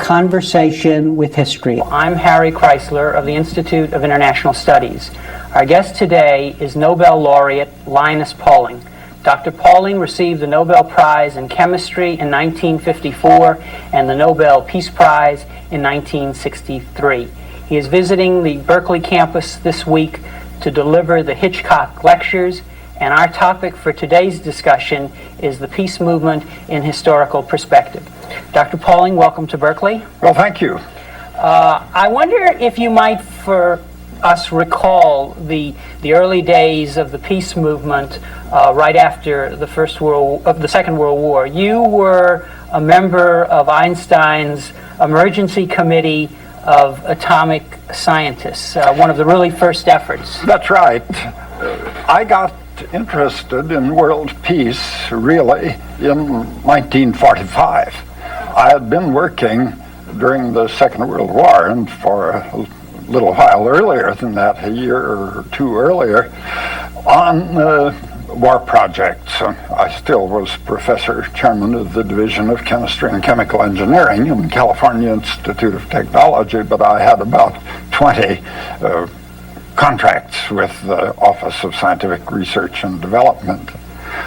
Conversation with History. I'm Harry Kreisler of the Institute of International Studies. Our guest today is Nobel laureate Linus Pauling. Dr. Pauling received the Nobel Prize in Chemistry in 1954 and the Nobel Peace Prize in 1963. He is visiting the Berkeley campus this week to deliver the Hitchcock Lectures, and our topic for today's discussion is the peace movement in historical perspective. Dr. Pauling, welcome to Berkeley. Well, thank you. I wonder if you might, for us, recall the early days of the peace movement right after the Second World War. You were a member of Einstein's Emergency Committee of Atomic Scientists, one of the really first efforts. That's right. I got interested in world peace really in 1945. I had been working during the Second World War, and for a little while earlier than that, a year or two earlier, on war projects. I still was professor, chairman of the Division of Chemistry and Chemical Engineering in California Institute of Technology, but I had about 20 contracts with the Office of Scientific Research and Development.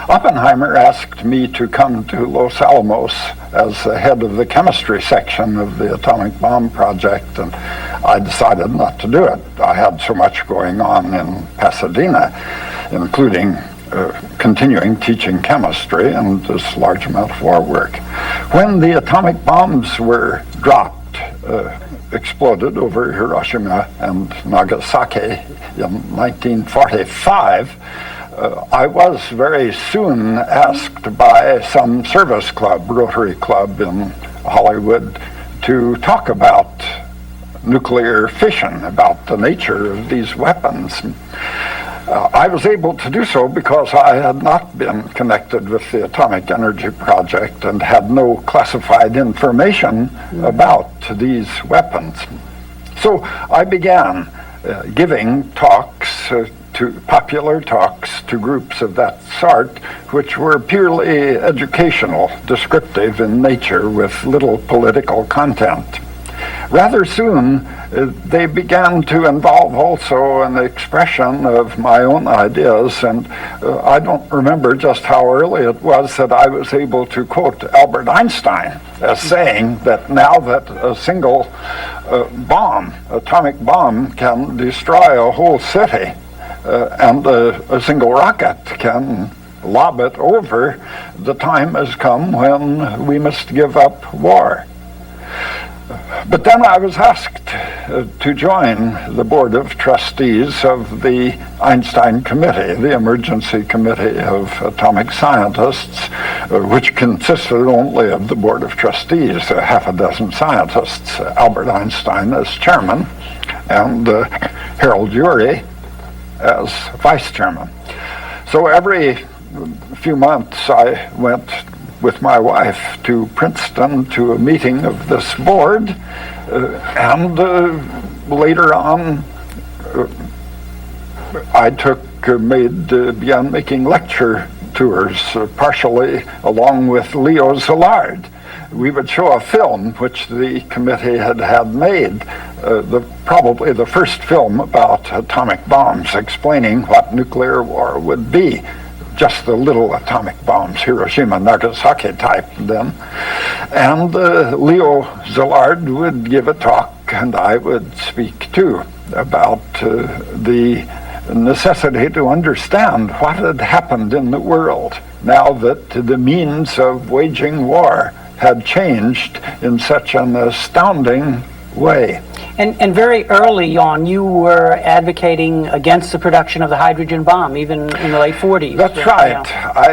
Oppenheimer asked me to come to Los Alamos as the head of the chemistry section of the atomic bomb project, and I decided not to do it. I had so much going on in Pasadena, including continuing teaching chemistry and this large amount of war work. When the atomic bombs were dropped, exploded over Hiroshima and Nagasaki in 1945, I was very soon asked by some service club, Rotary Club in Hollywood, to talk about nuclear fission, about the nature of these weapons. I was able to do so because I had not been connected with the Atomic Energy Project and had no classified information about these weapons. So I began giving talks, popular talks to groups of that sort, which were purely educational, descriptive in nature, with little political content. Rather soon, they began to involve also an expression of my own ideas, and I don't remember just how early it was that I was able to quote Albert Einstein as saying that now that a single atomic bomb, can destroy a whole city, and a single rocket can lob it over, the time has come when we must give up war. But then I was asked to join the board of trustees of the Einstein Committee, the Emergency Committee of Atomic Scientists, which consisted only of the board of trustees, half a dozen scientists, Albert Einstein as chairman, and Harold Urey as vice chairman. So every few months I went with my wife to Princeton to a meeting of this board, and later on I began making lecture tours, partially along with Leo Szilard. We would show a film which the committee had made, probably the first film about atomic bombs, explaining what nuclear war would be. Just the little atomic bombs, Hiroshima, Nagasaki type then. And Leo Szilard would give a talk, and I would speak too, about the necessity to understand what had happened in the world now that the means of waging war had changed in such an astounding way. And very early on, you were advocating against the production of the hydrogen bomb, even in the late 40s. That's right. Yeah. I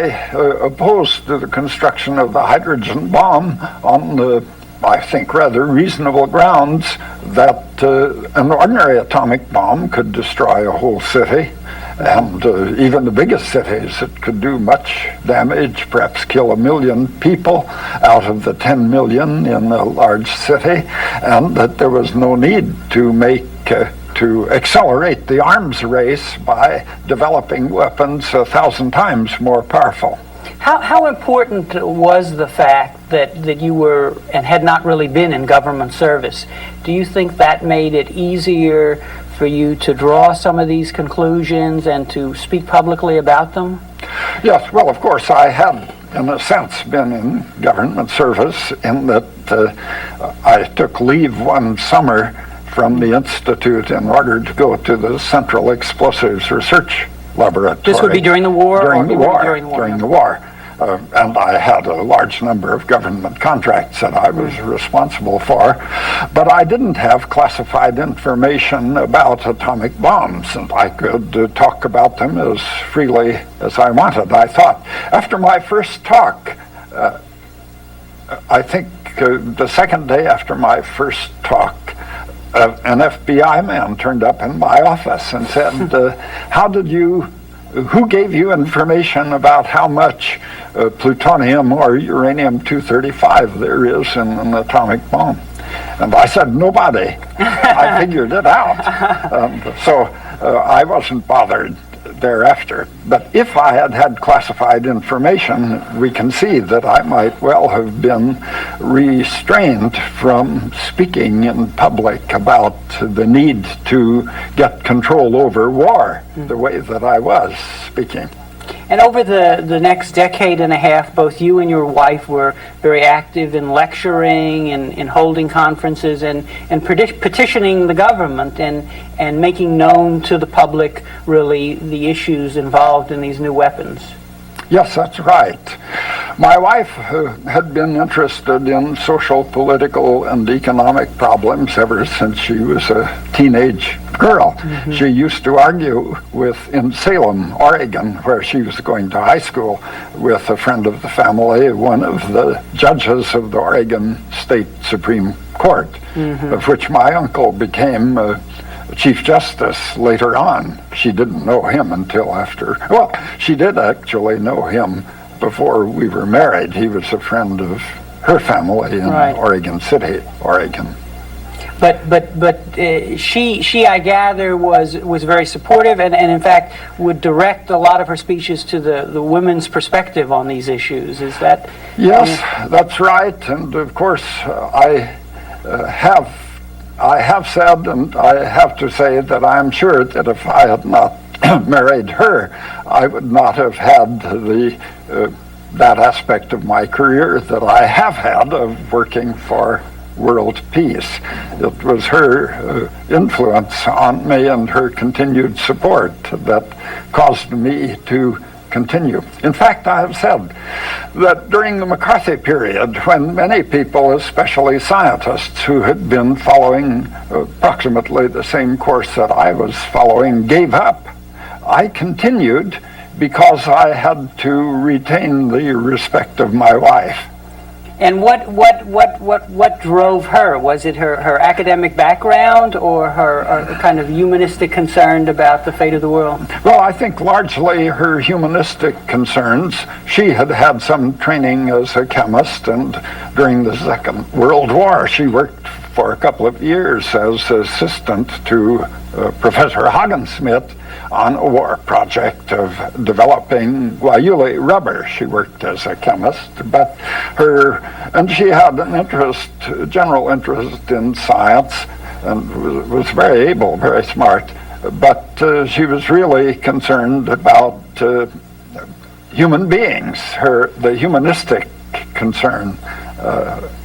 opposed the construction of the hydrogen bomb on the, I think, rather reasonable grounds that an ordinary atomic bomb could destroy a whole city, and even the biggest cities, it could do much damage, perhaps kill 1 million people out of the 10 million in a large city, and that there was no need to to accelerate the arms race by developing weapons 1,000 times more powerful. How important was the fact that you were and had not really been in government service. Do you think that made it easier for you to draw some of these conclusions and to speak publicly about them? Yes, well, of course, I had, in a sense, been in government service in that I took leave one summer from the Institute in order to go to the Central Explosives Research Laboratory. This would be during the war? During the war. During the war. And I had a large number of government contracts that I was responsible for, but I didn't have classified information about atomic bombs, and I could talk about them as freely as I wanted. I thought, after my first talk, I think the second day after my first talk, an FBI man turned up in my office and said, who gave you information about how much plutonium or uranium-235 there is in an atomic bomb? And I said, nobody. I figured it out. So I wasn't bothered thereafter. But if I had had classified information, we can see that I might well have been restrained from speaking in public about the need to get control over war the way that I was speaking. And over the next decade and a half, both you and your wife were very active in lecturing and in holding conferences and petitioning the government and making known to the public really the issues involved in these new weapons. Yes, that's right. My wife had been interested in social, political, and economic problems ever since she was a teenage girl. Mm-hmm. She used to argue in Salem, Oregon, where she was going to high school, with a friend of the family, one of the judges of the Oregon State Supreme Court, of which my uncle became Chief Justice later on. She didn't know him until after. Well, she did actually know him before we were married. He was a friend of her family in Oregon City, Oregon. But she, I gather, was very supportive and in fact would direct a lot of her speeches to the women's perspective on these issues. Is that? Yes, that's right. And of course, I have said, and I have to say that I'm sure that if I had not married her, I would not have had that aspect of my career that I have had of working for world peace. It was her influence on me and her continued support that caused me to continue. In fact, I have said that during the McCarthy period, when many people, especially scientists who had been following approximately the same course that I was following, gave up, I continued because I had to retain the respect of my wife. And what drove her? Was it her academic background or her kind of humanistic concern about the fate of the world? Well, I think largely her humanistic concerns. She had had some training as a chemist, and during the Second World War, she worked for a couple of years as assistant to Professor Hagensmith on a war project of developing guayule rubber. She worked as a chemist, and she had an general interest in science, and was very able, very smart, but she was really concerned about human beings. The humanistic concern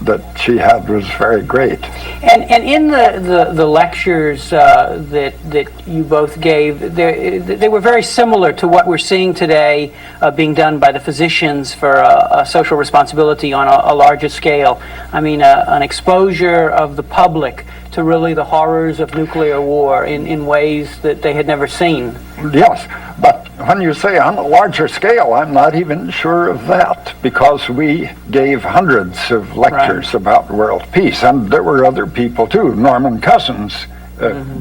that she had was very great. And in the lectures that you both gave, they were very similar to what we're seeing today being done by the physicians for social responsibility on a larger scale. I mean, an exposure of the public to really the horrors of nuclear war in ways that they had never seen. Yes, but when you say on a larger scale, I'm not even sure of that, because we gave hundreds of lectures about world peace, and there were other people too. Norman Cousins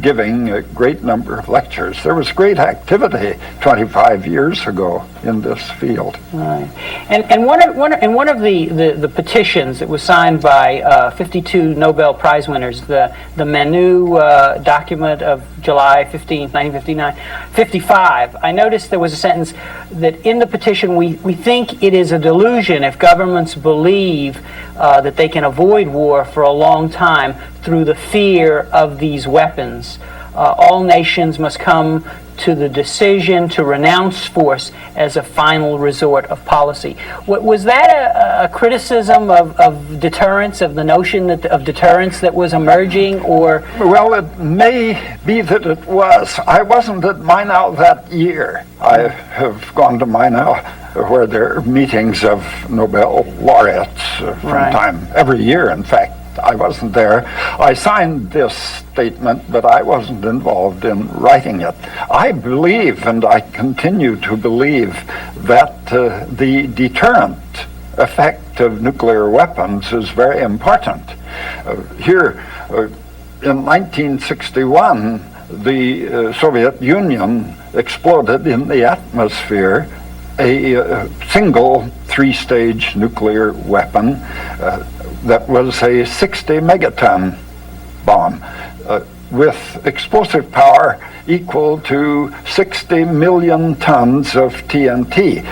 giving a great number of lectures. There was great activity 25 years ago in this field. Right. And one of the petitions that was signed by 52 Nobel Prize winners, the Manu document of July 15, 1955, I noticed there was a sentence that in the petition, we think it is a delusion if governments believe that they can avoid war for a long time through the fear of these weapons. All nations must come to the decision to renounce force as a final resort of policy. Was that a criticism of deterrence, of the notion of deterrence that was emerging, or? Well, it may be that it was. I wasn't at Mainau that year. I have gone to Mainau where there are meetings of Nobel laureates from time, every year, in fact. I wasn't there. I signed this statement, but I wasn't involved in writing it. I believe, and I continue to believe, that the deterrent effect of nuclear weapons is very important. Here, in 1961, the Soviet Union exploded in the atmosphere a single three-stage nuclear weapon that was a 60 megaton bomb with explosive power equal to 60 million tons of TNT.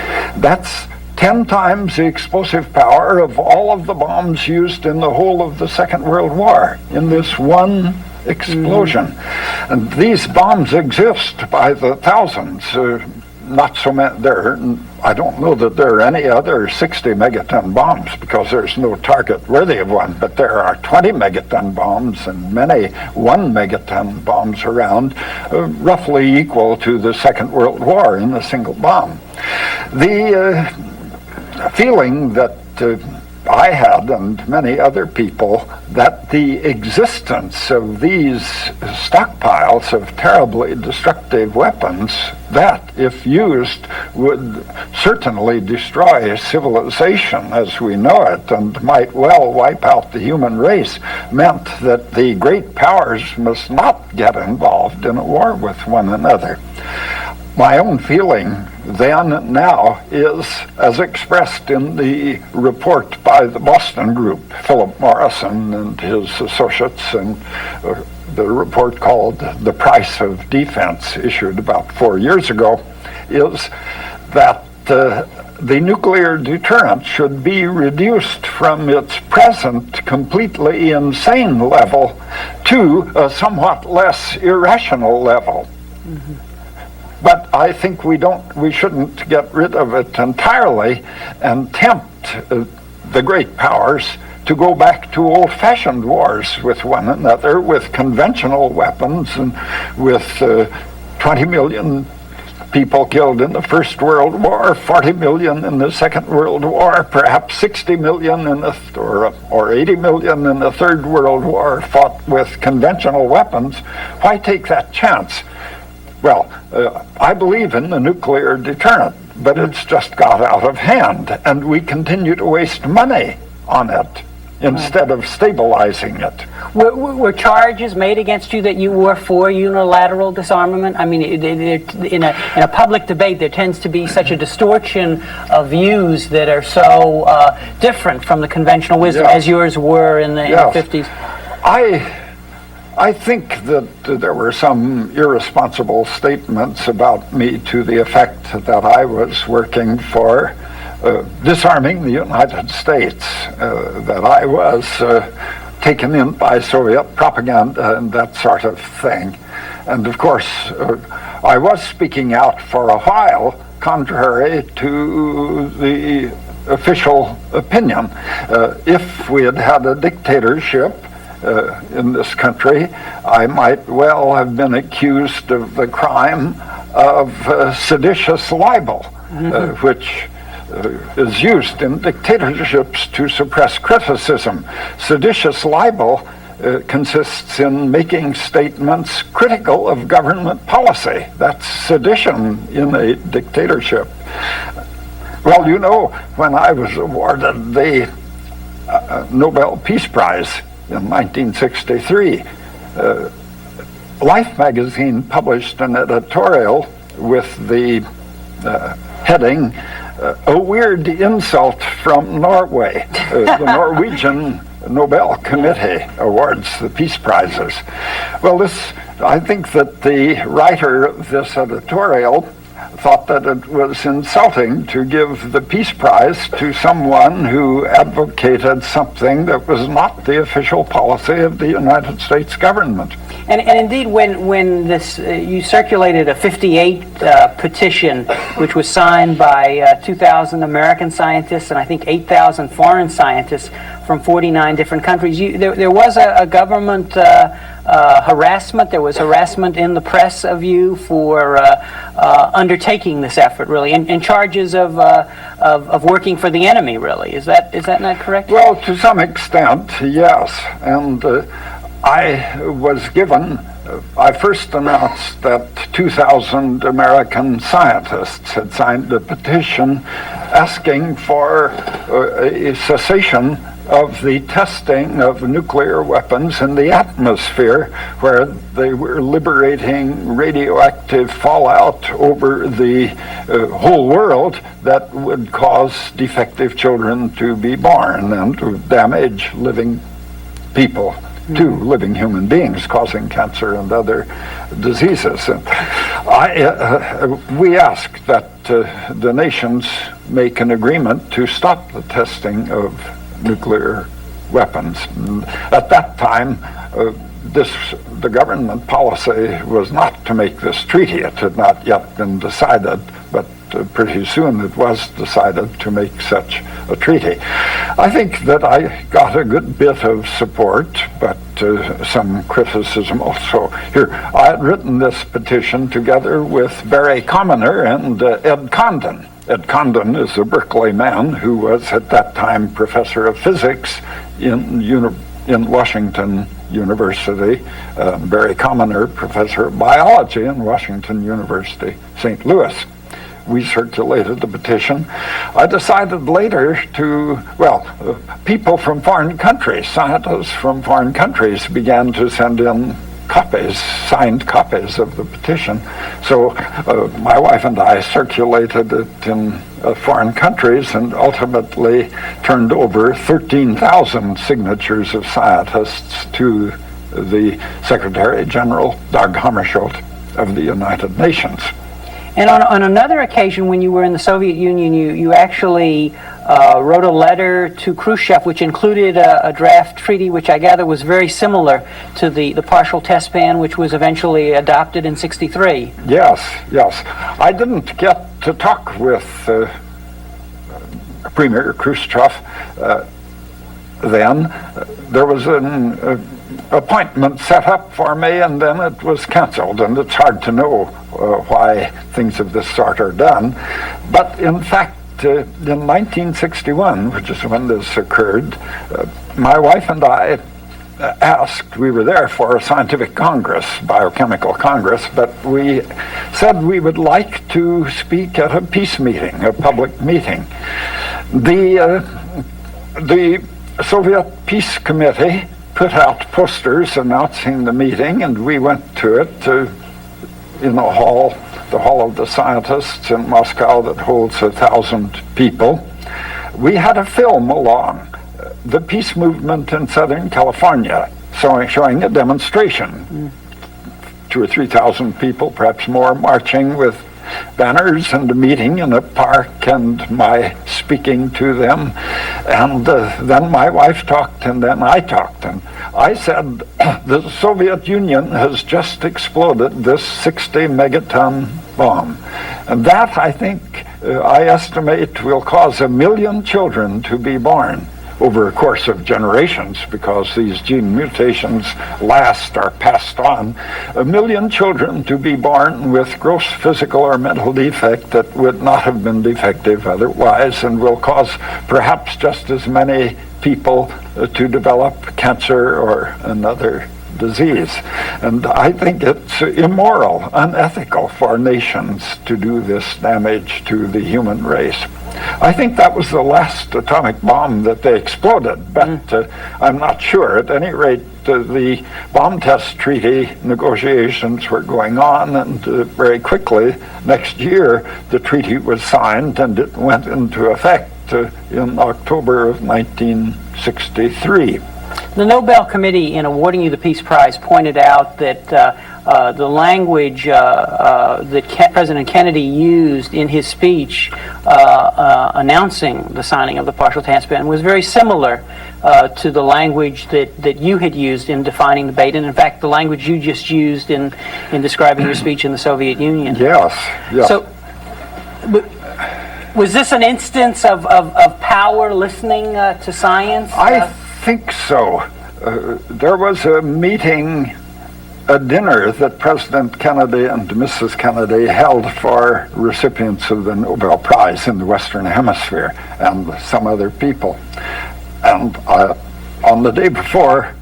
That's 10 times the explosive power of all of the bombs used in the whole of the Second World War in this one explosion. And these bombs exist by the thousands. Not so many. I don't know that there are any other 60 megaton bombs because there's no target worthy of one, but there are 20 megaton bombs and many 1 megaton bombs around, roughly equal to the Second World War in a single bomb. The feeling that I had, and many other people, that the existence of these stockpiles of terribly destructive weapons that, if used, would certainly destroy civilization as we know it and might well wipe out the human race, meant that the great powers must not get involved in a war with one another. My own feeling then and now is, as expressed in the report by the Boston Group, Philip Morrison and his associates, and the report called The Price of Defense, issued about 4 years ago, is that the nuclear deterrent should be reduced from its present completely insane level to a somewhat less irrational level. But I think we shouldn't get rid of it entirely and tempt the great powers to go back to old-fashioned wars with one another, with conventional weapons, and with 20 million people killed in the First World War, 40 million in the Second World War, perhaps 60 million or 80 million in the Third World War fought with conventional weapons. Why take that chance? Well, I believe in the nuclear deterrent, but it's just got out of hand, and we continue to waste money on it instead of stabilizing it. Were charges made against you that you were for unilateral disarmament? I mean, in a public debate, there tends to be such a distortion of views that are so different from the conventional wisdom as yours were in the 50s. I think that there were some irresponsible statements about me to the effect that I was working for disarming the United States, that I was taken in by Soviet propaganda and that sort of thing. And of course, I was speaking out for a while, contrary to the official opinion. If we had had a dictatorship in this country, I might well have been accused of the crime of seditious libel, which is used in dictatorships to suppress criticism. Seditious libel consists in making statements critical of government policy. That's sedition in a dictatorship. Well, you know, when I was awarded the Nobel Peace Prize in 1963, Life magazine published an editorial with the heading, "A Weird Insult from Norway." The Norwegian Nobel Committee awards the Peace Prizes. Well, I think that the writer of this editorial thought that it was insulting to give the Peace Prize to someone who advocated something that was not the official policy of the United States government. And indeed, when this you circulated a 58 petition, which was signed by 2,000 American scientists and I think 8,000 foreign scientists from 49 different countries, there was a government harassment. There was harassment in the press of you for undertaking this effort, really, and charges of working for the enemy, really. Is that not correct? Well, to some extent, yes. And I first announced that 2,000 American scientists had signed a petition asking for a cessation of the testing of nuclear weapons in the atmosphere, where they were liberating radioactive fallout over the whole world that would cause defective children to be born and to damage living people, to living human beings, causing cancer and other diseases. And we asked that the nations make an agreement to stop the testing of nuclear weapons. At that time, the government policy was not to make this treaty. It had not yet been decided, but pretty soon it was decided to make such a treaty. I think that I got a good bit of support, but some criticism also. Here, I had written this petition together with Barry Commoner and Ed Condon. Ed Condon is a Berkeley man who was at that time professor of physics in Washington University. Barry Commoner, professor of biology in Washington University, St. Louis. We circulated the petition. I decided later people from foreign countries, scientists from foreign countries began to send in signed copies of the petition. So my wife and I circulated it in foreign countries and ultimately turned over 13,000 signatures of scientists to the Secretary General, Dag Hammarskjöld, of the United Nations. And on another occasion, when you were in the Soviet Union, you actually wrote a letter to Khrushchev, which included a draft treaty, which I gather was very similar to the partial test ban, which was eventually adopted in '63. Yes. I didn't get to talk with Premier Khrushchev then. There was an appointment set up for me, and then it was canceled, and it's hard to know why things of this sort are done. But in fact, in 1961, which is when this occurred, my wife and I we were there for a scientific congress, biochemical congress, but we said we would like to speak at a peace meeting, a public meeting. The Soviet Peace Committee put out posters announcing the meeting, and we went to it in the hall of the scientists in Moscow that holds 1,000 people. We had a film along, the peace movement in Southern California, showing a demonstration. 2,000 or 3,000 people, perhaps more, marching with banners and a meeting in a park and my speaking to them. And then my wife talked and then I talked. And I said, the Soviet Union has just exploded this 60 megaton bomb. And that, I think, I estimate will cause 1 million children to be born over a course of generations, because these gene mutations are passed on. 1 million children to be born with gross physical or mental defect that would not have been defective otherwise, and will cause perhaps just as many people to develop cancer or another disease. And I think it's immoral, unethical for nations to do this damage to the human race. I think that was the last atomic bomb that they exploded, but I'm not sure. At any rate, the bomb test treaty negotiations were going on, and very quickly, next year, the treaty was signed and it went into effect in October of 1963. The Nobel Committee, in awarding you the Peace Prize, pointed out that the language that President Kennedy used in his speech announcing the signing of the partial task ban was very similar to the language that you had used in defining the debate, and in fact the language you just used in describing your speech in the Soviet Union. Yes, yes. So, was this an instance of power listening to science? I think so. There was a meeting, a dinner that President Kennedy and Mrs. Kennedy held for recipients of the Nobel Prize in the Western Hemisphere and some other people. And on the day before,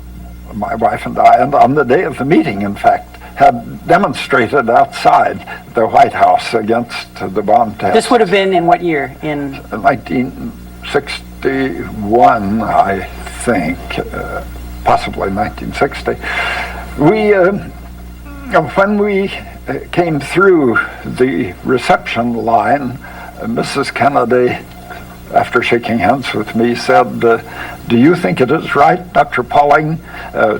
my wife and I, and on the day of the meeting, in fact, had demonstrated outside the White House against the bomb test. This would have been in what year? In 1961, I think, possibly 1960. When we came through the reception line, Mrs. Kennedy, after shaking hands with me, said, "Do you think it is right, Dr. Pauling,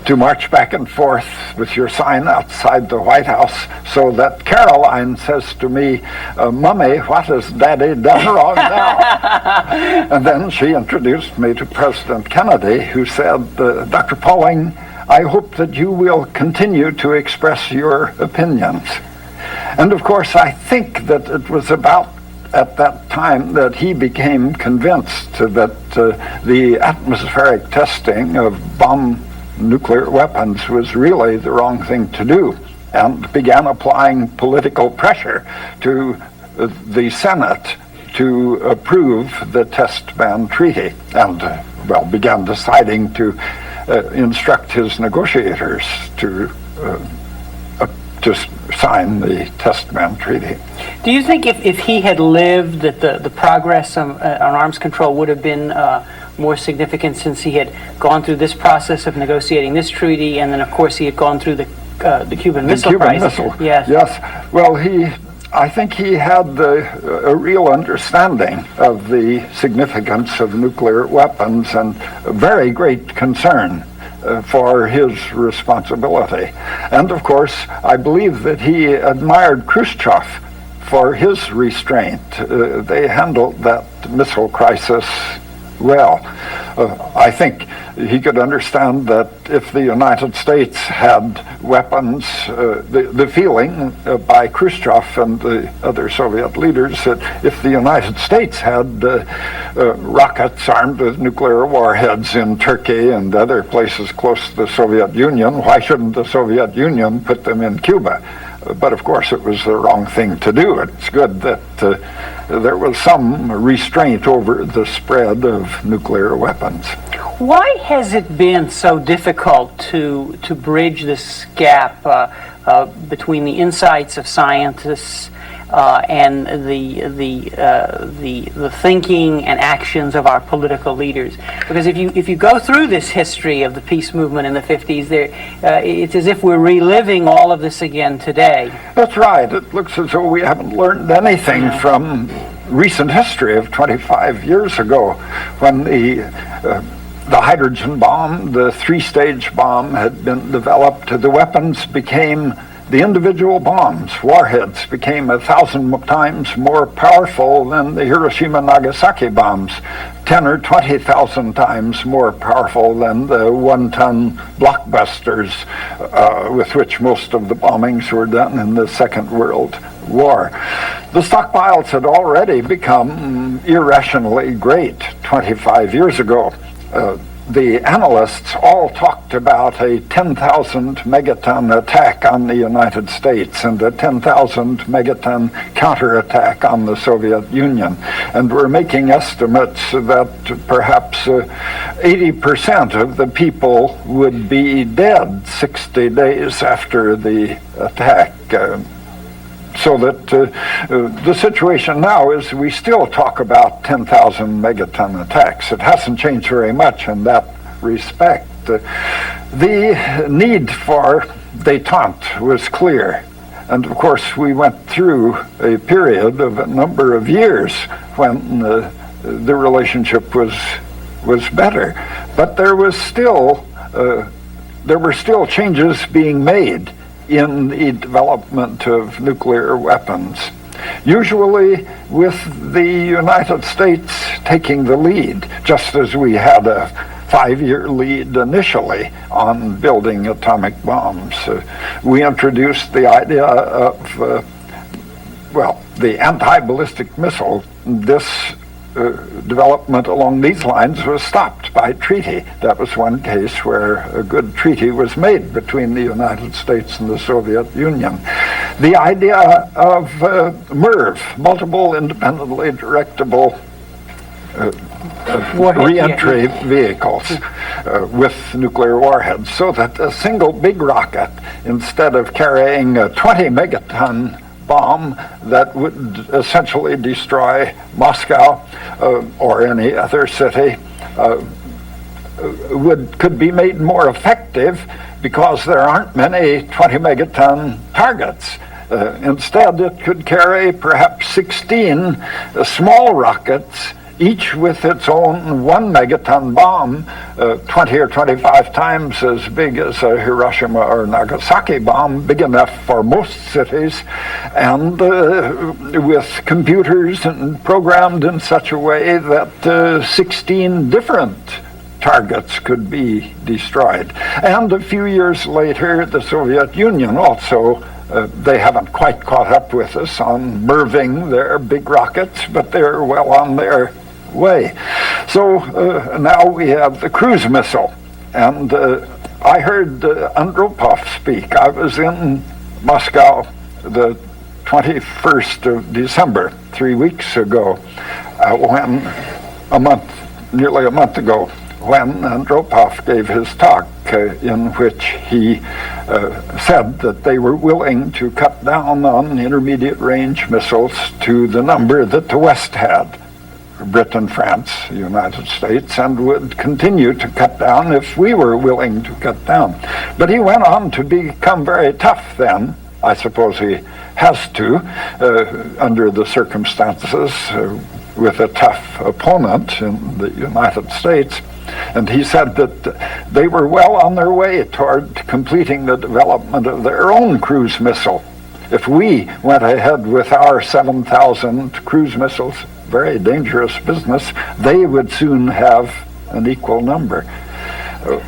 to march back and forth with your sign outside the White House so that Caroline says to me, 'Mummy, what has Daddy done wrong now?'" And then she introduced me to President Kennedy, who said, "Dr. Pauling, I hope that you will continue to express your opinions." And of course, I think that it was about at that time that he became convinced that the atmospheric testing of nuclear weapons was really the wrong thing to do, and began applying political pressure to the Senate to approve the test ban treaty, and began deciding to instruct his negotiators to sign the test ban treaty. Do you think if he had lived, that the progress on arms control would have been more significant, since he had gone through this process of negotiating this treaty, and then of course he had gone through the Cuban Missile Crisis? Yes. Yes. Well, I think he had a real understanding of the significance of nuclear weapons and a very great concern for his responsibility. And of course, I believe that he admired Khrushchev for his restraint. They handled that missile crisis well. I think he could understand that if the United States had weapons, the feeling by Khrushchev and the other Soviet leaders that if the United States had rockets armed with nuclear warheads in Turkey and other places close to the Soviet Union, why shouldn't the Soviet Union put them in Cuba? But of course it was the wrong thing to do. It's good that there was some restraint over the spread of nuclear weapons. Why has it been so difficult to bridge this gap between the insights of scientists and the thinking and actions of our political leaders? Because if you go through this history of the peace movement in the 50s, it's as if we're reliving all of this again today. That's right. It looks as though we haven't learned anything from recent history of 25 years ago, when the hydrogen bomb, the three-stage bomb, had been developed. The weapons became the individual bombs, warheads, became 1,000 times more powerful than the Hiroshima-Nagasaki bombs, 10 or 20,000 times more powerful than the one-ton blockbusters with which most of the bombings were done in the Second World War. The stockpiles had already become irrationally great 25 years ago. The analysts all talked about a 10,000 megaton attack on the United States and a 10,000 megaton counterattack on the Soviet Union. And we're making estimates that perhaps 80% of the people would be dead 60 days after the attack. So that the situation now is we still talk about 10,000 megaton attacks. It hasn't changed very much in that respect. The need for détente was clear. And of course, we went through a period of a number of years when the relationship was better. But there were still changes being made in the development of nuclear weapons, usually with the United States taking the lead, just as we had a 5-year lead initially on building atomic bombs. We introduced the idea of, the anti-ballistic missile. This development along these lines was stopped by treaty. That was one case where a good treaty was made between the United States and the Soviet Union. The idea of MIRV, multiple independently directable re-entry vehicles with nuclear warheads, so that a single big rocket, instead of carrying a 20 megaton bomb that would essentially destroy Moscow or any other city, could be made more effective because there aren't many 20 megaton targets. Instead, it could carry perhaps 16 small rockets, each with its own 1 megaton bomb, 20 or 25 times as big as a Hiroshima or Nagasaki bomb, big enough for most cities, and with computers and programmed in such a way that 16 different targets could be destroyed. And a few years later, the Soviet Union also, they haven't quite caught up with us on MIRVing their big rockets, but they're well on their way. So now we have the cruise missile. And I heard Andropov speak. I was in Moscow the 21st of December, 3 weeks ago, nearly a month ago, when Andropov gave his talk in which he said that they were willing to cut down on intermediate range missiles to the number that the West had, Britain, France, the United States, and would continue to cut down if we were willing to cut down. But he went on to become very tough then. I suppose he has to, under the circumstances, with a tough opponent in the United States. And he said that they were well on their way toward completing the development of their own cruise missile. If we went ahead with our 7,000 cruise missiles, very dangerous business, they would soon have an equal number.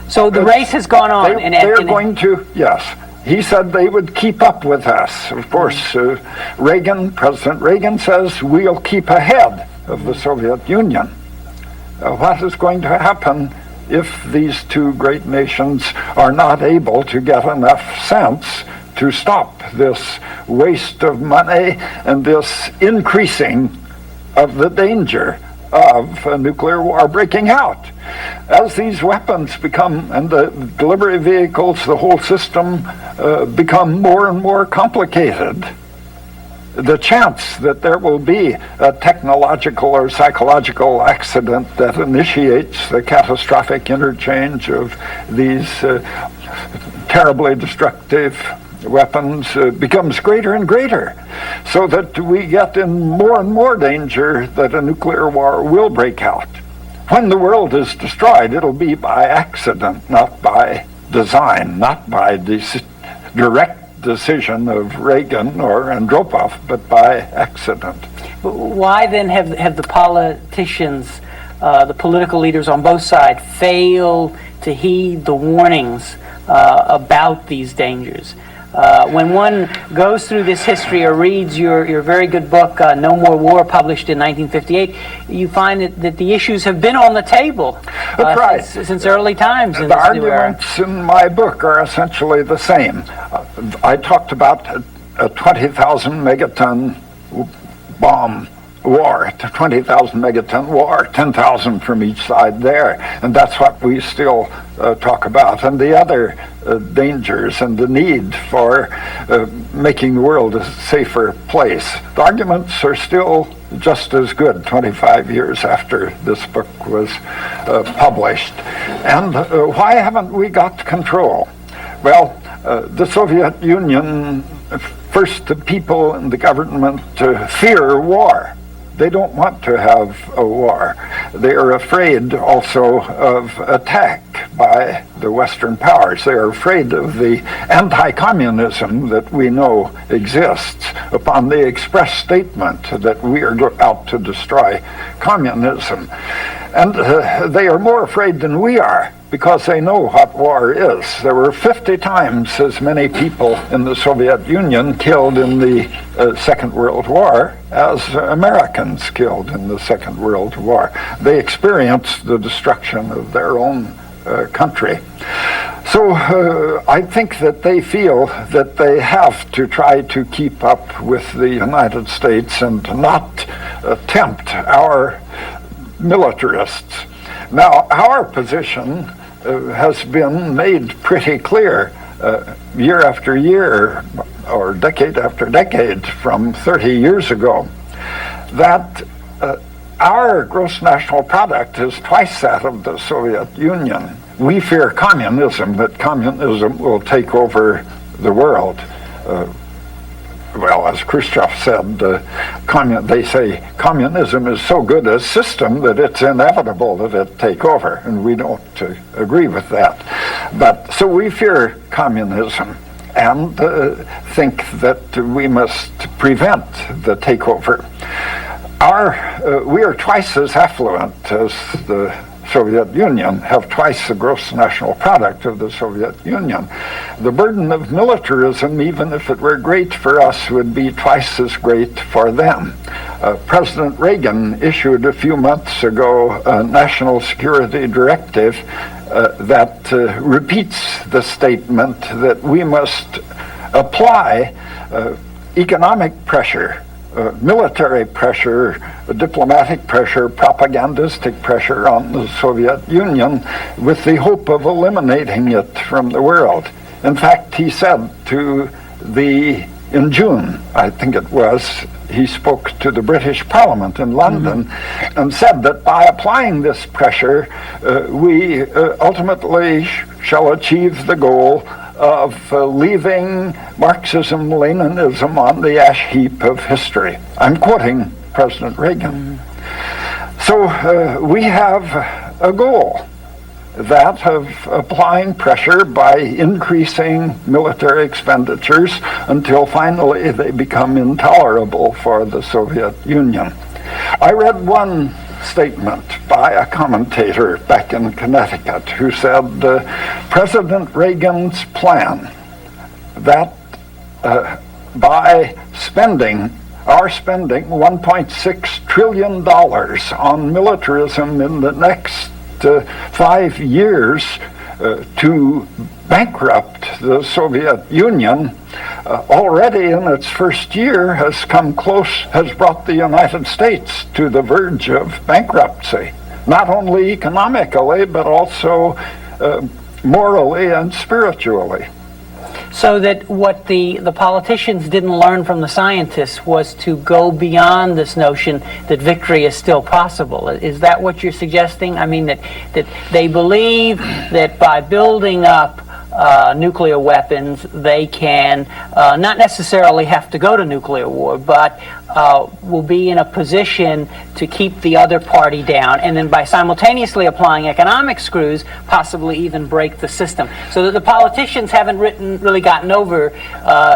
So the race has gone on. They're going to, yes. He said they would keep up with us. Of course, President Reagan says we'll keep ahead of the Soviet Union. What is going to happen if these two great nations are not able to get enough sense to stop this waste of money and this increasing of the danger of a nuclear war breaking out? As these weapons become, and the delivery vehicles, the whole system become more and more complicated, the chance that there will be a technological or psychological accident that initiates the catastrophic interchange of these terribly destructive weapons becomes greater and greater, so that we get in more and more danger that a nuclear war will break out. When the world is destroyed, it'll be by accident, not by design, not by direct decision of Reagan or Andropov, but by accident. Why then have the politicians, the political leaders on both sides, failed to heed the warnings about these dangers? When one goes through this history or reads your very good book, No More War, published in 1958, you find that the issues have been on the table since early times in this new era. The arguments in my book are essentially the same. I talked about a 20,000 megaton bomb war, to 20,000 megaton war, 10,000 from each side there. And that's what we still talk about. And the other dangers and the need for making the world a safer place. The arguments are still just as good 25 years after this book was published. And why haven't we got control? Well, the Soviet Union, first the people and the government fear war. They don't want to have a war. They are afraid also of attack by the Western powers. They are afraid of the anti-communism that we know exists upon the express statement that we are out to destroy communism. And they are more afraid than we are, because they know what war is. There were 50 times as many people in the Soviet Union killed in the Second World War as Americans killed in the Second World War. They experienced the destruction of their own country. So I think that they feel that they have to try to keep up with the United States and not tempt our militarists. Now, our position has been made pretty clear year after year, or decade after decade, from 30 years ago, that our gross national product is twice that of the Soviet Union. We fear communism, that communism will take over the world. Well, as Khrushchev said, they say communism is so good a system that it's inevitable that it take over, and we don't agree with that. But so we fear communism and think that we must prevent the takeover. We are twice as affluent as the Soviet Union, have twice the gross national product of the Soviet Union. The burden of militarism, even if it were great for us, would be twice as great for them. President Reagan issued a few months ago a national security directive that repeats the statement that we must apply economic pressure, military pressure, diplomatic pressure, propagandistic pressure on the Soviet Union with the hope of eliminating it from the world. In fact, he said in June, I think it was, he spoke to the British Parliament in London and said that by applying this pressure, we ultimately shall achieve the goal of leaving Marxism-Leninism on the ash heap of history. I'm quoting President Reagan. So we have a goal, that of applying pressure by increasing military expenditures until finally they become intolerable for the Soviet Union. I read one statement by a commentator back in Connecticut who said President Reagan's plan that by spending $1.6 trillion on militarism in the next 5 years to bankrupt the Soviet Union, already in its first year has brought the United States to the verge of bankruptcy, not only economically, but also morally and spiritually. So that what the politicians didn't learn from the scientists was to go beyond this notion that victory is still possible. Is that what you're suggesting? I mean, that they believe that by building up nuclear weapons, they can not necessarily have to go to nuclear war, but will be in a position to keep the other party down, and then by simultaneously applying economic screws, possibly even break the system. So that the politicians haven't really gotten over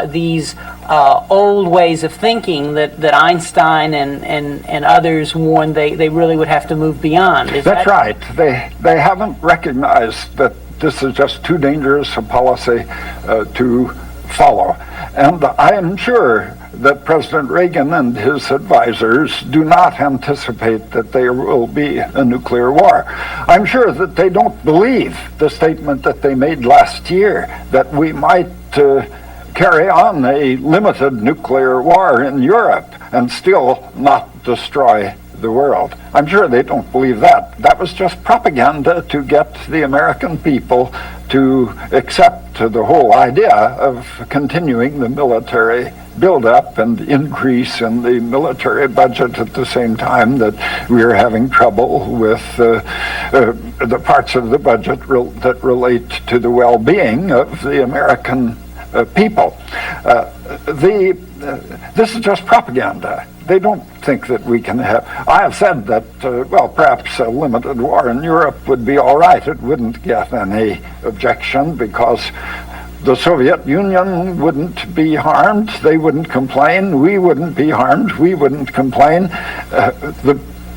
these old ways of thinking that Einstein and others warned they really would have to move beyond. That's right. They haven't recognized that this is just too dangerous a policy to follow. And I am sure that President Reagan and his advisors do not anticipate that there will be a nuclear war. I'm sure that they don't believe the statement that they made last year that we might carry on a limited nuclear war in Europe. and still not destroy the world. I'm sure they don't believe that. That was just propaganda to get the American people to accept the whole idea of continuing the military build-up and increase in the military budget at the same time that we are having trouble with the parts of the budget that relate to the well-being of the American people. This is just propaganda. They don't think that we can have... I have said that, perhaps a limited war in Europe would be all right. It wouldn't get any objection because the Soviet Union wouldn't be harmed. They wouldn't complain. We wouldn't be harmed. We wouldn't complain.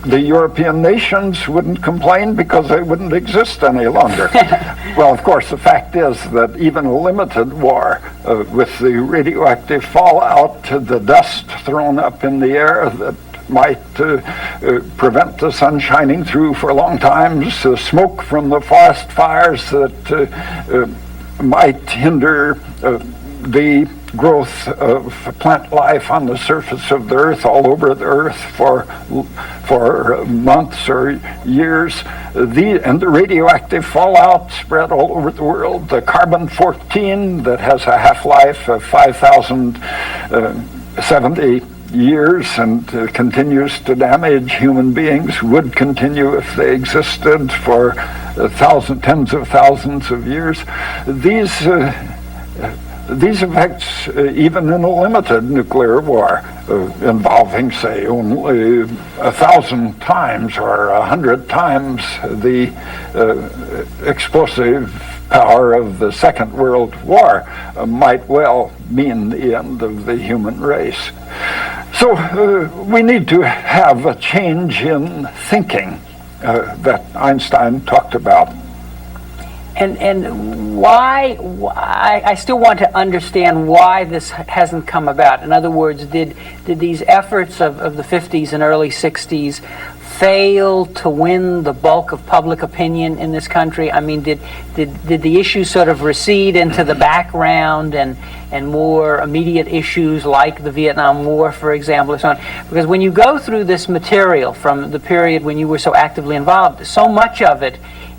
The European nations wouldn't complain because they wouldn't exist any longer. Well, of course, the fact is that even a limited war with the radioactive fallout, the dust thrown up in the air that might prevent the sun shining through for long times, the smoke from the forest fires that might hinder the growth of plant life on the surface of the earth, all over the earth for months or years, and the radioactive fallout spread all over the world, the carbon-14 that has a half-life of 5,070 years and continues to damage human beings, would continue if they existed for tens of thousands of years. These effects, even in a limited nuclear war, involving, say, only 1,000 times or 100 times the explosive power of the Second World War, might well mean the end of the human race. So we need to have a change in thinking that Einstein talked about. And why, I still want to understand why this hasn't come about. In other words, did these efforts of the 50s and early 60s fail to win the bulk of public opinion in this country? I mean, did the issue sort of recede into the background and more immediate issues like the Vietnam War, for example, and so on? Because when you go through this material from the period when you were so actively involved, so much of it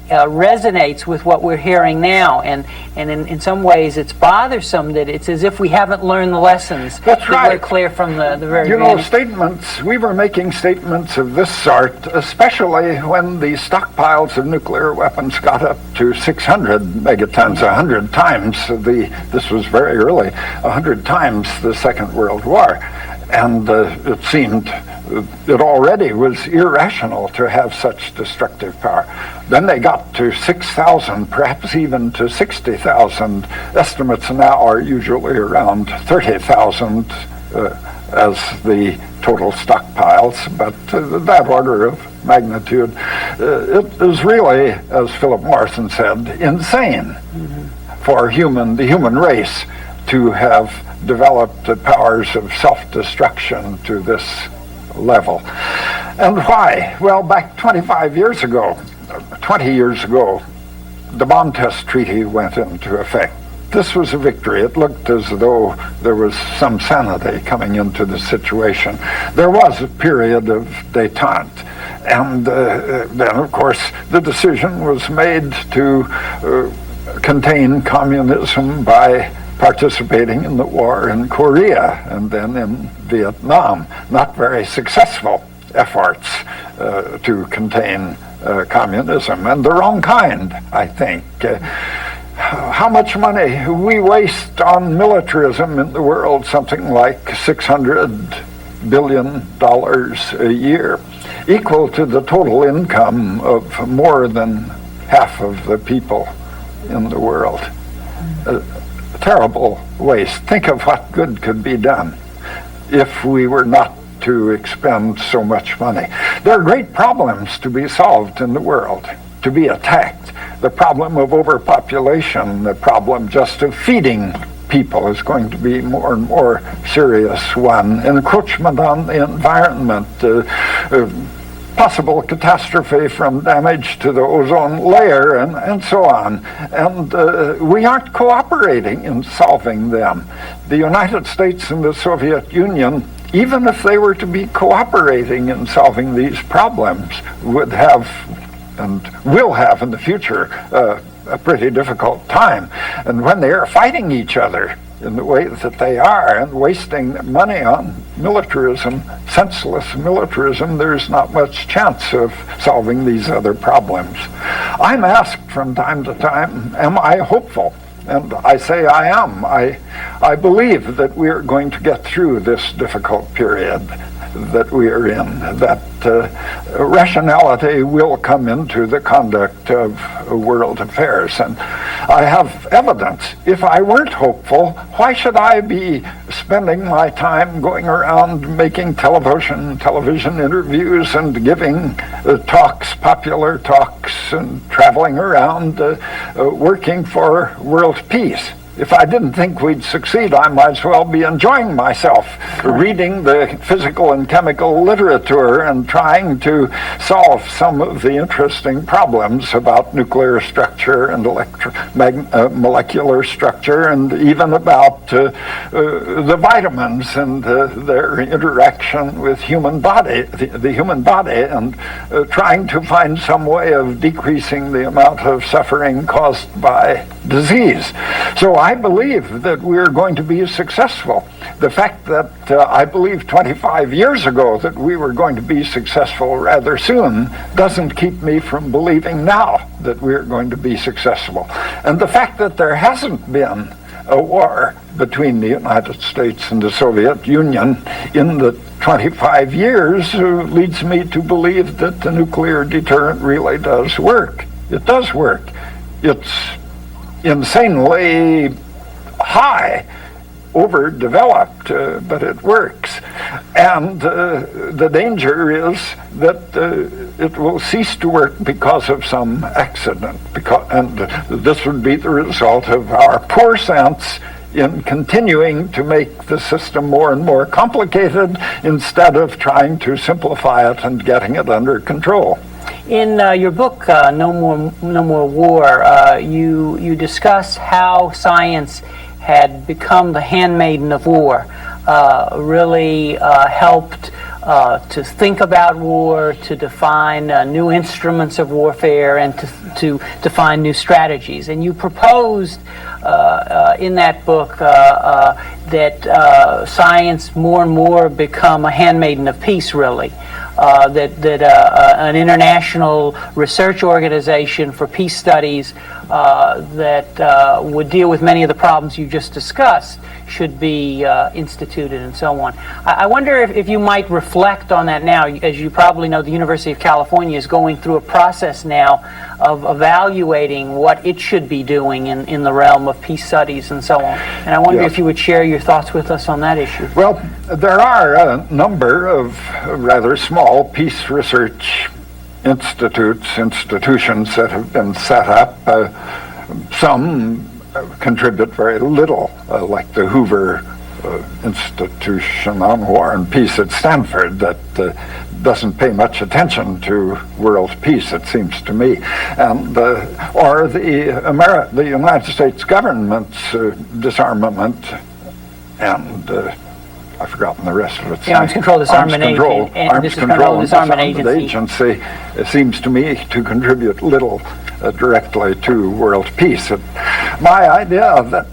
resonates with what we're hearing now, and in some ways it's bothersome that it's as if we haven't learned the lessons that were clear from the very beginning. Statements, we were making statements of this sort, especially when the stockpiles of nuclear weapons got up to 600 megatons, 100 times this was very early, 100 times the Second World War. And it seemed it already was irrational to have such destructive power. Then they got to 6,000, perhaps even to 60,000. Estimates now are usually around 30,000 as the total stockpiles, but that order of magnitude. It is really, as Philip Morrison said, insane for the human race to have developed the powers of self-destruction to this level. And why? Well, back 20 years ago, the Bomb Test Treaty went into effect. This was a victory. It looked as though there was some sanity coming into the situation. There was a period of détente. And then, of course, the decision was made to contain communism by participating in the war in Korea and then in Vietnam. Not very successful efforts to contain communism, and the wrong kind, I think. How much money we waste on militarism in the world? Something like $600 billion a year, equal to the total income of more than half of the people in the world. Terrible waste. Think of what good could be done if we were not to expend so much money. There are great problems to be solved in the world, to be attacked. The problem of overpopulation, the problem just of feeding people is going to be more and more serious one. Encroachment on the environment, possible catastrophe from damage to the ozone layer, and so on. And we aren't cooperating in solving them. The United States and the Soviet Union even if they were to be cooperating in solving these problems, would have and will have in the future a pretty difficult time. And when they are fighting each other in the way that they are and wasting money on militarism, senseless militarism, there's not much chance of solving these other problems. I'm asked from time to time, am I hopeful? And I say I am. I believe that we are going to get through this difficult period that we are in, that rationality will come into the conduct of world affairs. And I have evidence. If I weren't hopeful, why should I be spending my time going around making television interviews and giving talks, popular talks, and traveling around working for world peace? If I didn't think we'd succeed, I might as well be enjoying myself, reading the physical and chemical literature and trying to solve some of the interesting problems about nuclear structure and molecular structure, and even about the vitamins and their interaction with the human body, and trying to find some way of decreasing the amount of suffering caused by disease. So I believe that we're going to be successful. The fact that I believed 25 years ago that we were going to be successful rather soon doesn't keep me from believing now that we're going to be successful. And the fact that there hasn't been a war between the United States and the Soviet Union in the 25 years leads me to believe that the nuclear deterrent really does work. It does work. It's insanely high, overdeveloped, but it works. And the danger is that it will cease to work because of some accident. And this would be the result of our poor sense in continuing to make the system more and more complicated instead of trying to simplify it and getting it under control. In your book, No More War, you discuss how science had become the handmaiden of war, really helped to think about war, to define new instruments of warfare, and to define new strategies. And you proposed in that book that science more and more become a handmaiden of peace, really. That an international research organization for peace studies that would deal with many of the problems you just discussed should be instituted and so on. I wonder if you might reflect on that now. As you probably know, the University of California is going through a process now of evaluating what it should be doing in the realm of peace studies and so on. And I wonder if you would share your thoughts with us on that issue. Well, there are a number of rather small peace research institutions that have been set up. Some contribute very little, like the Hoover Institution on War and Peace at Stanford, that doesn't pay much attention to world peace, it seems to me, and or the United States government's disarmament and I've forgotten the rest of it. The Arms Control Disarmament Agency seems to me to contribute little directly to world peace. My idea that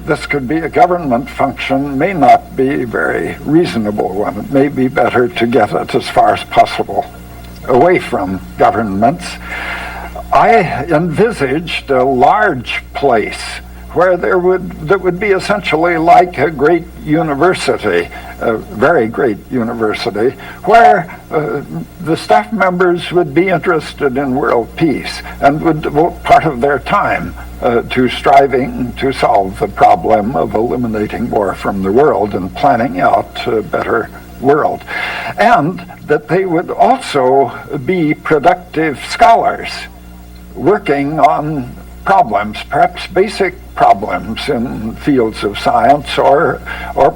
this could be a government function may not be a very reasonable one. It may be better to get it as far as possible away from governments. I envisaged a large place where that would be essentially like a great university, a very great university, where the staff members would be interested in world peace and would devote part of their time to striving to solve the problem of eliminating war from the world and planning out a better world. And that they would also be productive scholars working on problems, perhaps basic problems in fields of science or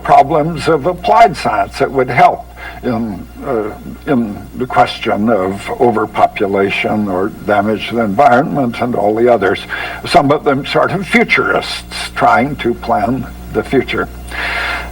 problems of applied science that would help in the question of overpopulation or damage to the environment and all the others. Some of them sort of futurists trying to plan the future.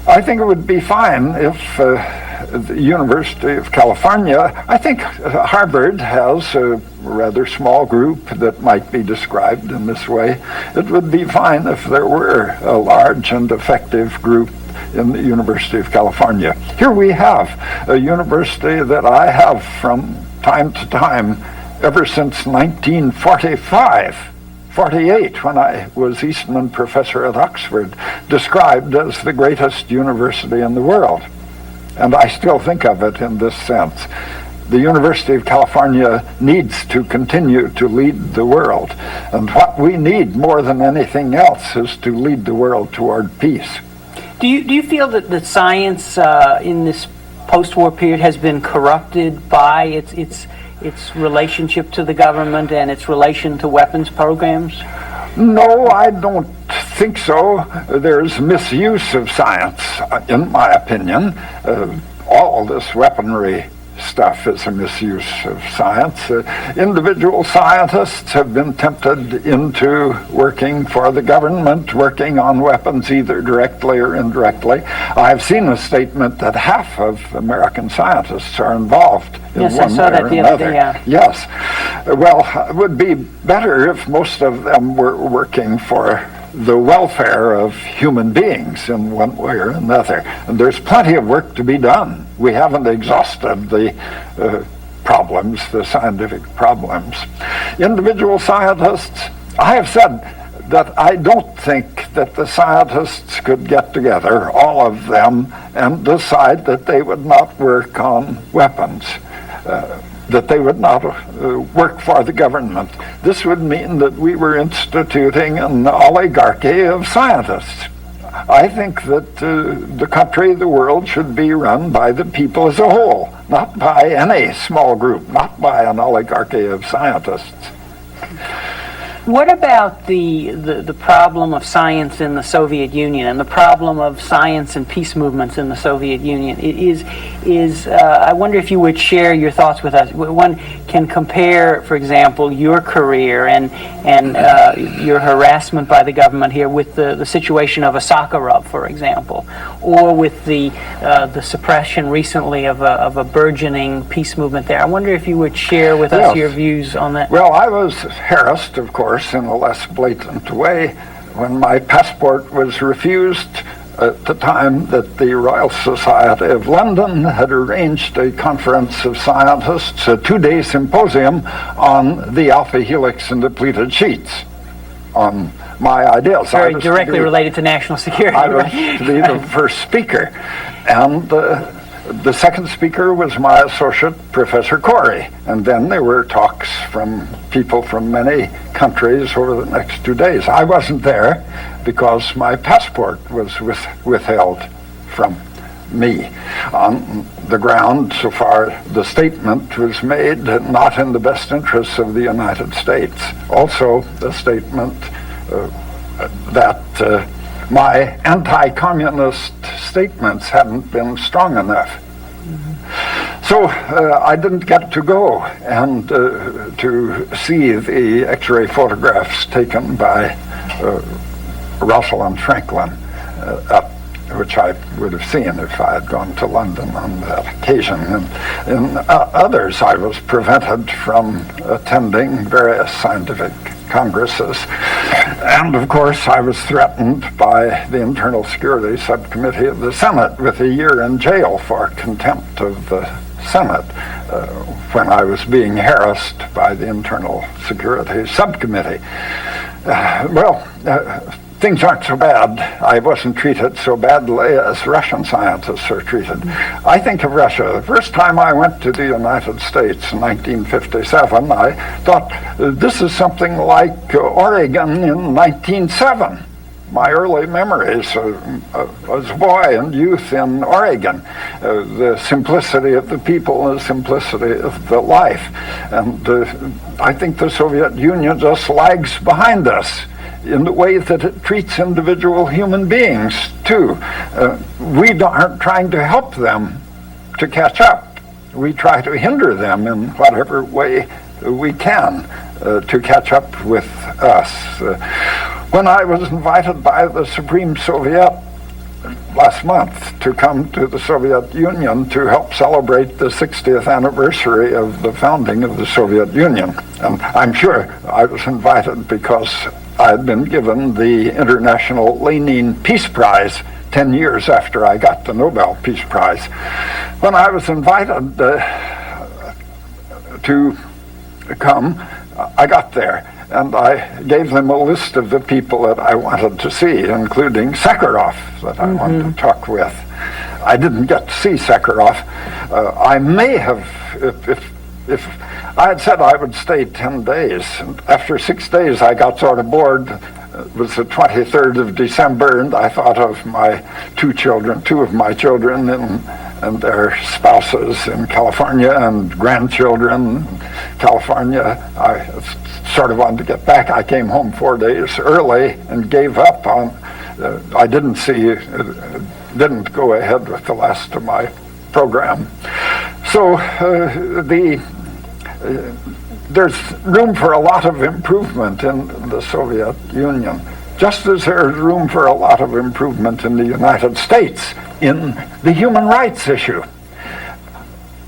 I think it would be fine if the University of California, I think Harvard has a rather small group that might be described in this way. It would be fine if there were a large and effective group in the University of California. Here we have a university that I have from time to time, ever since 1948, when I was Eastman Professor at Oxford, described as the greatest university in the world. And I still think of it in this sense. The University of California needs to continue to lead the world. And what we need more than anything else is to lead the world toward peace. Do you feel that science in this post-war period has been corrupted by its relationship to the government and its relation to weapons programs? No, I don't think so. There's misuse of science, in my opinion. All this weaponry stuff is a misuse of science. Individual scientists have been tempted into working for the government, working on weapons either directly or indirectly. I've seen a statement that half of American scientists are involved in yes, one I saw way that or the another. other day, yeah. Yes. Well, it would be better if most of them were working for the welfare of human beings in one way or another. And there's plenty of work to be done. We haven't exhausted the problems, the scientific problems. Individual scientists, I have said that I don't think that the scientists could get together, all of them, and decide that they would not work on weapons. That they would not work for the government. This would mean that we were instituting an oligarchy of scientists. I think that the country, the world, should be run by the people as a whole, not by any small group, not by an oligarchy of scientists. What about the problem of science in the Soviet Union and the problem of science and peace movements in the Soviet Union? I wonder if you would share your thoughts with us. One can compare, for example, your career and your harassment by the government here with the situation of a Sakharov, for example, or with the suppression recently of a burgeoning peace movement there. I wonder if you would share with us your views on that. Well, I was harassed, of course, in a less blatant way when my passport was refused at the time that the Royal Society of London had arranged a conference of scientists, a two-day symposium on the alpha helix and depleted sheets, on my ideas. Very directly related to national security. I was to be the first speaker. And the second speaker was my associate, Professor Corey. And then there were talks from people from many countries over the next 2 days. I wasn't there because my passport was withheld from me on the ground, so far the statement was made, not in the best interests of the United States. Also, the statement that my anti-communist statements hadn't been strong enough. So I didn't get to go and to see the X-ray photographs taken by Russell and Franklin, which I would have seen if I had gone to London on that occasion. And in others, I was prevented from attending various scientific congresses. And of course, I was threatened by the Internal Security Subcommittee of the Senate with a year in jail for contempt of the Senate when I was being harassed by the Internal Security Subcommittee. Things aren't so bad. I wasn't treated so badly as Russian scientists are treated. I think of Russia. The first time I went to the United States in 1957, I thought, this is something like Oregon in 1907. My early memories as a boy and youth in Oregon, the simplicity of the people, the simplicity of the life. And I think the Soviet Union just lags behind us in the way that it treats individual human beings, too. We aren't trying to help them to catch up. We try to hinder them in whatever way we can to catch up with us. When I was invited by the Supreme Soviet last month to come to the Soviet Union to help celebrate the 60th anniversary of the founding of the Soviet Union. And I'm sure I was invited because I had been given the International Lenin Peace Prize 10 years after I got the Nobel Peace Prize. When I was invited to come, I got there. And I gave them a list of the people that I wanted to see, including Sakharov, that I wanted to talk with. I didn't get to see Sakharov. I may have, if I had said I would stay 10 days. And after 6 days, I got sort of bored. It was the 23rd of December, and I thought of my two of my children and their spouses in California and grandchildren in California. I sort of wanted to get back. I came home 4 days early and gave up on, I didn't go ahead with the last of my program. So there's room for a lot of improvement in the Soviet Union, just as there's room for a lot of improvement in the United States in the human rights issue.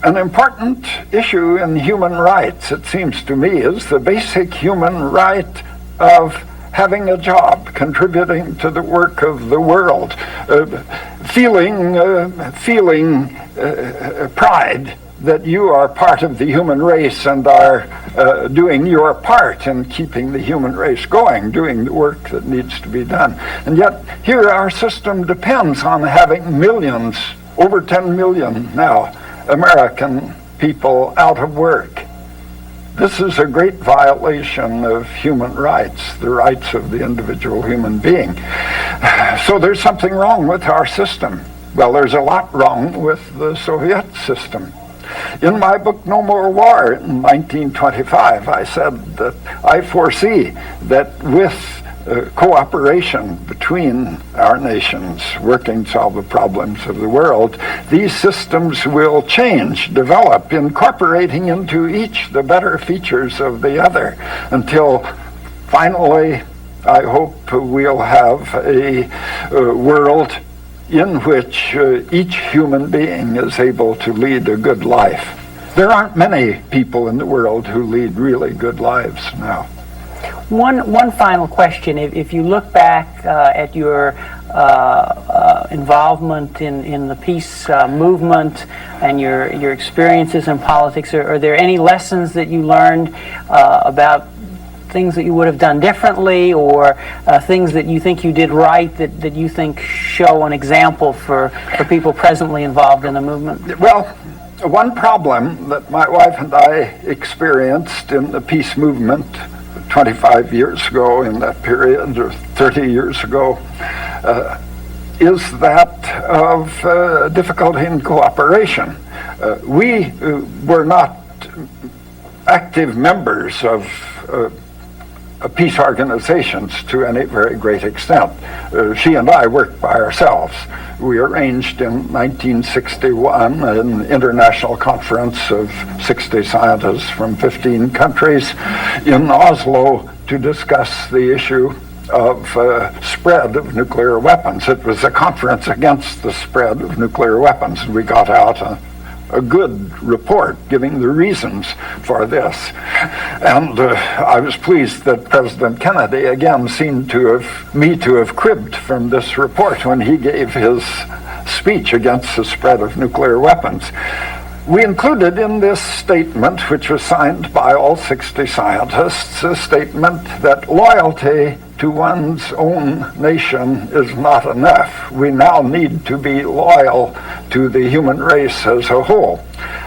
An important issue in human rights, it seems to me, is the basic human right of having a job, contributing to the work of the world, feeling pride that you are part of the human race and are doing your part in keeping the human race going, doing the work that needs to be done. And yet, here our system depends on having millions, over 10 million now, American people out of work. This is a great violation of human rights, the rights of the individual human being. So there's something wrong with our system. Well, there's a lot wrong with the Soviet system. In my book, No More War, in 1925, I said that I foresee that with cooperation between our nations working to solve the problems of the world, these systems will change, develop, incorporating into each the better features of the other, until finally, I hope we'll have a world in which each human being is able to lead a good life. There aren't many people in the world who lead really good lives now. One final question. If you look back at your involvement in the peace movement and your experiences in politics, are there any lessons that you learned about things that you would have done differently, or things that you think you did right that you think show an example for people presently involved in the movement? Well, one problem that my wife and I experienced in the peace movement 25 years ago, in that period, or 30 years ago, is that of difficulty in cooperation. We were not active members of peace organizations to any very great extent. She and I worked by ourselves. We arranged in 1961 an international conference of 60 scientists from 15 countries in Oslo to discuss the issue of spread of nuclear weapons. It was a conference against the spread of nuclear weapons, and we got out a good report giving the reasons for this. And I was pleased that President Kennedy again seemed to have cribbed from this report when he gave his speech against the spread of nuclear weapons. We included in this statement, which was signed by all 60 scientists, a statement that loyalty to one's own nation is not enough. We now need to be loyal to the human race as a whole.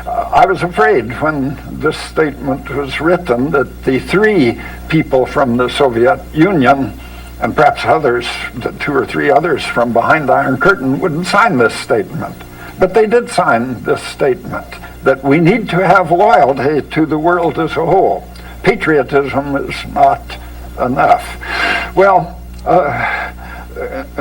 I was afraid when this statement was written that the three people from the Soviet Union, and perhaps others, the two or three others from behind the Iron Curtain, wouldn't sign this statement. But they did sign this statement, that we need to have loyalty to the world as a whole. Patriotism is not enough. Well,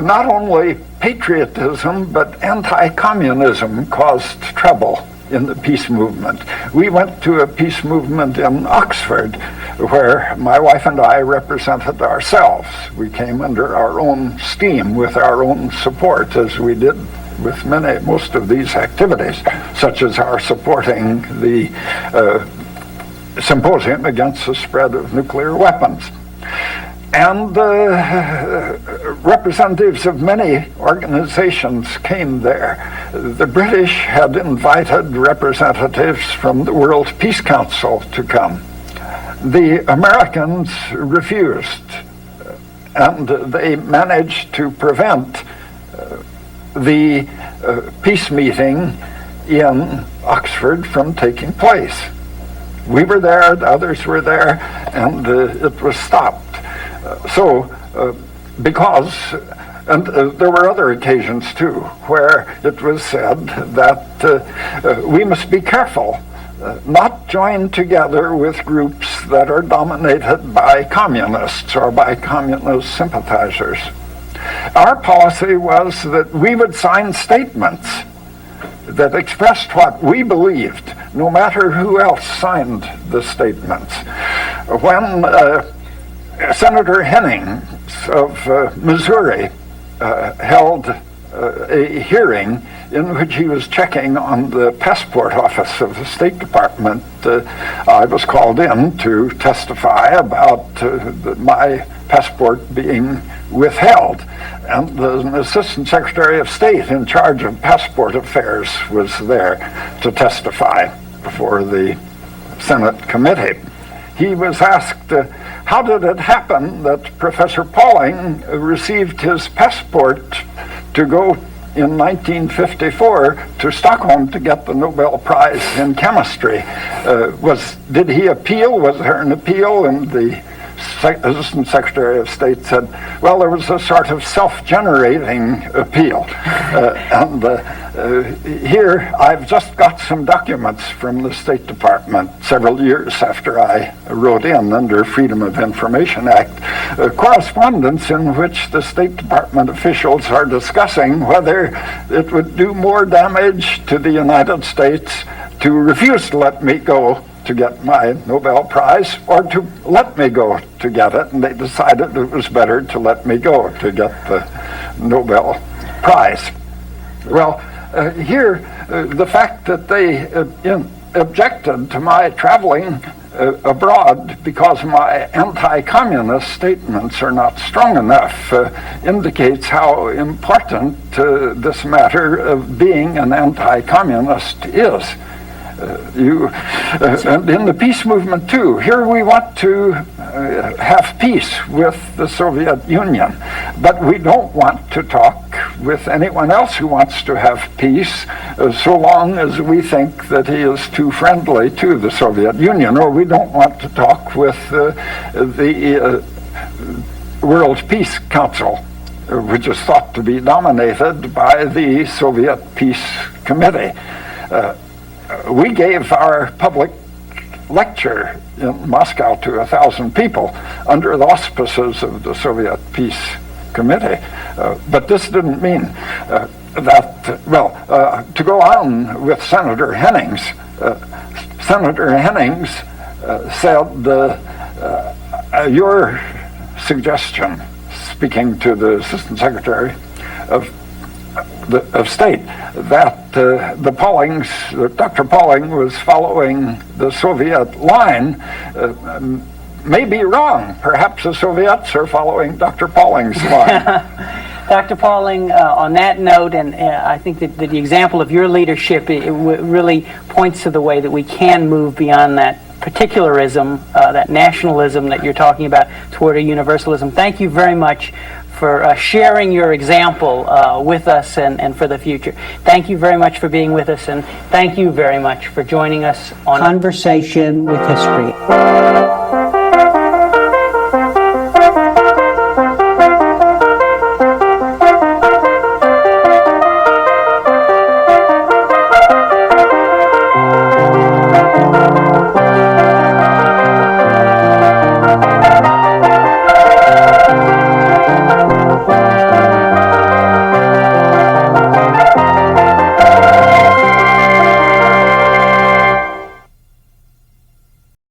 not only patriotism, but anti-communism caused trouble in the peace movement. We went to a peace movement in Oxford where my wife and I represented ourselves. We came under our own steam with our own support, as we did with most of these activities, such as our supporting the symposium against the spread of nuclear weapons. And representatives of many organizations came there. The British had invited representatives from the World Peace Council to come. The Americans refused, and they managed to prevent the peace meeting in Oxford from taking place. We were there, the others were there, and it was stopped. And there were other occasions too, where it was said that we must be careful, not join together with groups that are dominated by communists or by communist sympathizers. Our policy was that we would sign statements that expressed what we believed, no matter who else signed the statements. When Senator Hennings of Missouri held a hearing in which he was checking on the passport office of the State Department, I was called in to testify about my passport being withheld. And an assistant secretary of state in charge of passport affairs was there to testify before the Senate committee. He was asked, how did it happen that Professor Pauling received his passport to go in 1954 to Stockholm to get the Nobel Prize in chemistry? Did he appeal? Was there an appeal? And the Assistant Secretary of State said, well, there was a sort of self-generating appeal. Here I've just got some documents from the State Department several years after I wrote in under Freedom of Information Act, correspondence in which the State Department officials are discussing whether it would do more damage to the United States to refuse to let me go to get my Nobel Prize or to let me go to get it, and they decided it was better to let me go to get the Nobel Prize. Well, here, the fact that they objected to my traveling abroad because my anti-communist statements are not strong enough indicates how important this matter of being an anti-communist is. And in the peace movement too, here we want to have peace with the Soviet Union, but we don't want to talk with anyone else who wants to have peace so long as we think that he is too friendly to the Soviet Union, or we don't want to talk with the World Peace Council, which is thought to be dominated by the Soviet Peace Committee. We gave our public lecture in Moscow to 1,000 people under the auspices of the Soviet Peace Committee. But this didn't mean to go on with Senator Hennings, Senator Hennings said your suggestion, speaking to the Assistant Secretary of State, that Dr. Pauling was following the Soviet line may be wrong. Perhaps the Soviets are following Dr. Pauling's line. Dr. Pauling, on that note, and I think that the example of your leadership really points to the way that we can move beyond that particularism, that nationalism that you're talking about, toward a universalism. Thank you very much for sharing your example with us and for the future. Thank you very much for being with us, and thank you very much for joining us on Conversation with History.